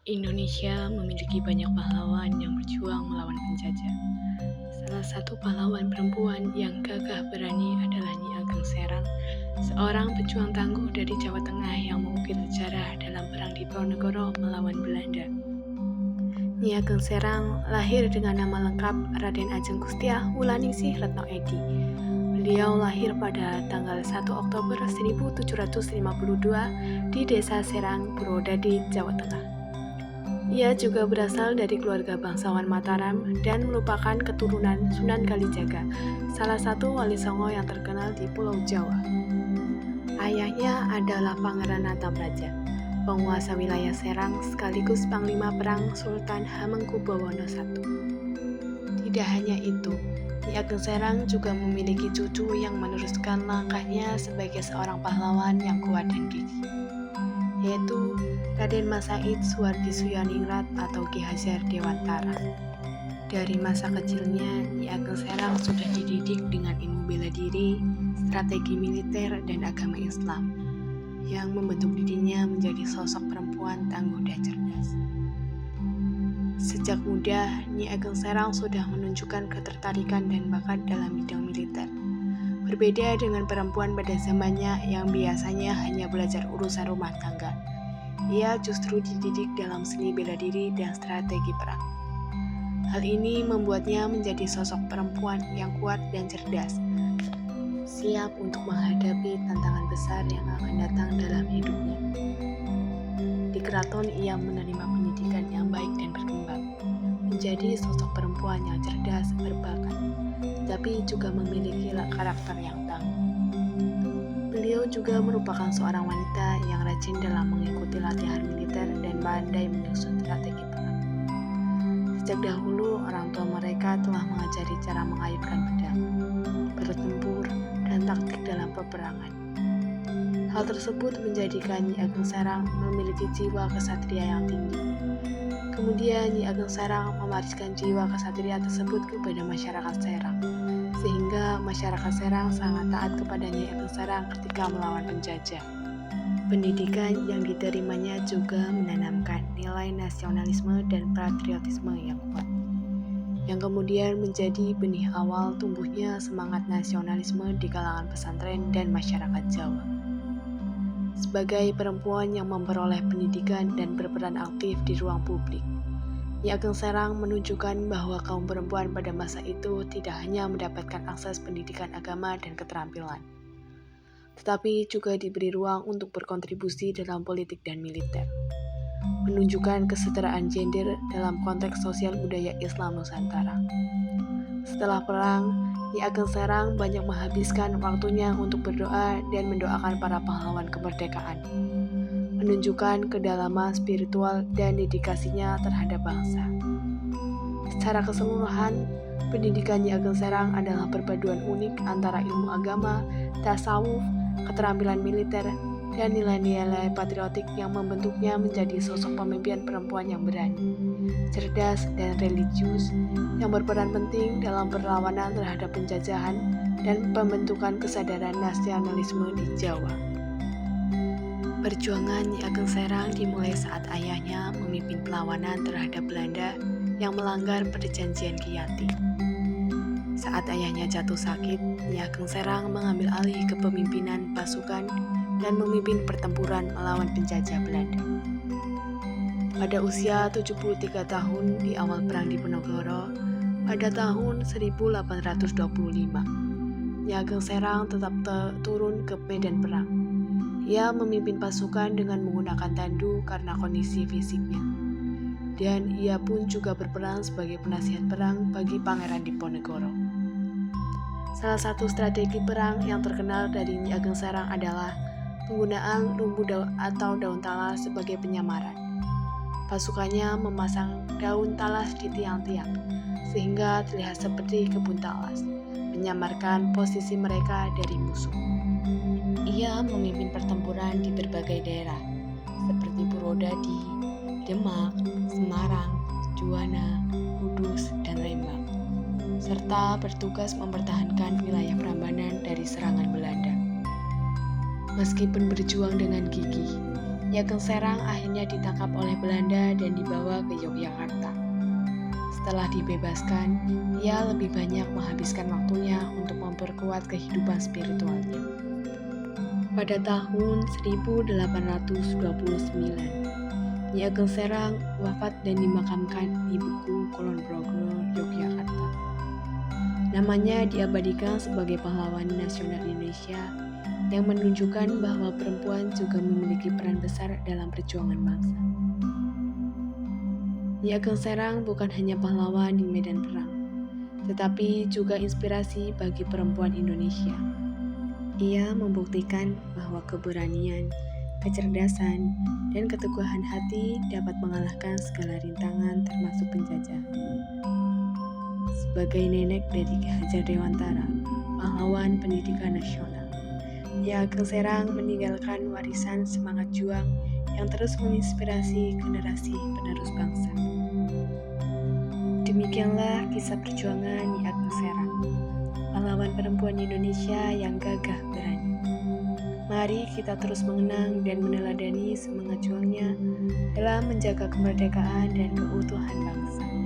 Indonesia memiliki banyak pahlawan yang berjuang melawan penjajah. Salah satu pahlawan perempuan yang gagah berani adalah Nyi Ageng Serang, seorang pejuang tangguh dari Jawa Tengah yang mengukir sejarah dalam Perang Diponegoro melawan Belanda. Nyi Ageng Serang lahir dengan nama lengkap Raden Ajeng Kustiah Wulaningsih Retno Edi. Beliau lahir pada tanggal 1 Oktober 1752 di Desa Serang, Purwodadi, Jawa Tengah. Ia juga berasal dari keluarga bangsawan Mataram dan merupakan keturunan Sunan Kalijaga, salah satu wali songo yang terkenal di Pulau Jawa. Ayahnya adalah Pangeran Antamraja, penguasa wilayah Serang sekaligus Panglima Perang Sultan Hamengkubuwono I. Tidak hanya itu, Nyi Ageng Serang juga memiliki cucu yang meneruskan langkahnya sebagai seorang pahlawan yang kuat dan gigih, yaitu Raden Mas Said Suwardi Suyaningrat atau Ki Hajar Dewantara. Dari masa kecilnya, Nyi Ageng Serang sudah dididik dengan ilmu bela diri, strategi militer, dan agama Islam, yang membentuk dirinya menjadi sosok perempuan tangguh dan cerdas. Sejak muda, Nyi Ageng Serang sudah menunjukkan ketertarikan dan bakat dalam bidang militer. Berbeda dengan perempuan pada zamannya yang biasanya hanya belajar urusan rumah tangga, ia justru dididik dalam seni bela diri dan strategi perang. Hal ini membuatnya menjadi sosok perempuan yang kuat dan cerdas, siap untuk menghadapi tantangan besar yang akan datang dalam hidupnya. Di keraton, ia menerima pendidikan yang baik dan berkembang, menjadi sosok perempuan yang cerdas, berbakat, tapi juga memiliki karakter yang tangguh. Beliau juga merupakan seorang wanita yang rajin dalam mengikuti latihan militer dan pandai menyusun strategi perang. Sejak dahulu, orang tua mereka telah mengajari cara mengayunkan pedang, bertempur, dan taktik dalam peperangan. Hal tersebut menjadikan Nyi Ageng Serang memiliki jiwa kesatria yang tinggi. Kemudian Nyi Ageng Serang mewariskan jiwa kesatria tersebut kepada masyarakat Serang, sehingga masyarakat Serang sangat taat kepada Nyi Ageng Serang ketika melawan penjajah. Pendidikan yang diterimanya juga menanamkan nilai nasionalisme dan patriotisme yang kuat, yang kemudian menjadi benih awal tumbuhnya semangat nasionalisme di kalangan pesantren dan masyarakat Jawa. Sebagai perempuan yang memperoleh pendidikan dan berperan aktif di ruang publik, Nyi Ageng Serang menunjukkan bahwa kaum perempuan pada masa itu tidak hanya mendapatkan akses pendidikan agama dan keterampilan, tetapi juga diberi ruang untuk berkontribusi dalam politik dan militer, menunjukkan kesetaraan gender dalam konteks sosial budaya Islam Nusantara. Setelah perang, Nyi Ageng Serang banyak menghabiskan waktunya untuk berdoa dan mendoakan para pahlawan kemerdekaan, menunjukkan kedalaman spiritual dan dedikasinya terhadap bangsa. Secara keseluruhan, pendidikan Nyi Ageng Serang adalah perpaduan unik antara ilmu agama, tasawuf, keterampilan militer, dan nilai-nilai patriotik yang membentuknya menjadi sosok pemimpin perempuan yang berani, cerdas, dan religius, yang berperan penting dalam perlawanan terhadap penjajahan dan pembentukan kesadaran nasionalisme di Jawa. Perjuangan Nyi Ageng Serang dimulai saat ayahnya memimpin perlawanan terhadap Belanda yang melanggar perjanjian Kiyati. Saat ayahnya jatuh sakit, Nyi Ageng Serang mengambil alih kepemimpinan pasukan dan memimpin pertempuran melawan penjajah Belanda. Pada usia 73 tahun di awal Perang Diponegoro, pada tahun 1825, Nyi Ageng Serang tetap turun ke medan perang. Ia memimpin pasukan dengan menggunakan tandu karena kondisi fisiknya, dan ia pun juga berperan sebagai penasihat perang bagi Pangeran Diponegoro. Salah satu strategi perang yang terkenal dari Nyi Ageng Serang adalah penggunaan lumbu atau daun talas sebagai penyamaran. Pasukannya memasang daun talas di tiang-tiang, sehingga terlihat seperti kebun talas, menyamarkan posisi mereka dari musuh. Ia memimpin pertempuran di berbagai daerah, seperti Purwodadi, Demak, Semarang, Juwana, Kudus, dan Lembang, serta bertugas mempertahankan wilayah Prambanan dari serangan Belanda. Meskipun berjuang dengan gigih, Nyi Ageng Serang akhirnya ditangkap oleh Belanda dan dibawa ke Yogyakarta. Setelah dibebaskan, ia lebih banyak menghabiskan waktunya untuk memperkuat kehidupan spiritualnya. Pada tahun 1829, Nyi Ageng Serang wafat dan dimakamkan di Buku Kulon Progo, Yogyakarta. Namanya diabadikan sebagai pahlawan nasional Indonesia yang menunjukkan bahwa perempuan juga memiliki peran besar dalam perjuangan bangsa. Nyi Ageng Serang bukan hanya pahlawan di medan perang, tetapi juga inspirasi bagi perempuan Indonesia. Ia membuktikan bahwa keberanian, kecerdasan, dan keteguhan hati dapat mengalahkan segala rintangan termasuk penjajah. Sebagai nenek dari Ki Hajar Dewantara, pahlawan pendidikan nasional, Nyi Ageng Serang meninggalkan warisan semangat juang yang terus menginspirasi generasi penerus bangsa. Demikianlah kisah perjuangan Nyi Ageng Serang, pahlawan perempuan Indonesia yang gagah berani. Mari kita terus mengenang dan meneladani semangat juangnya dalam menjaga kemerdekaan dan keutuhan bangsa.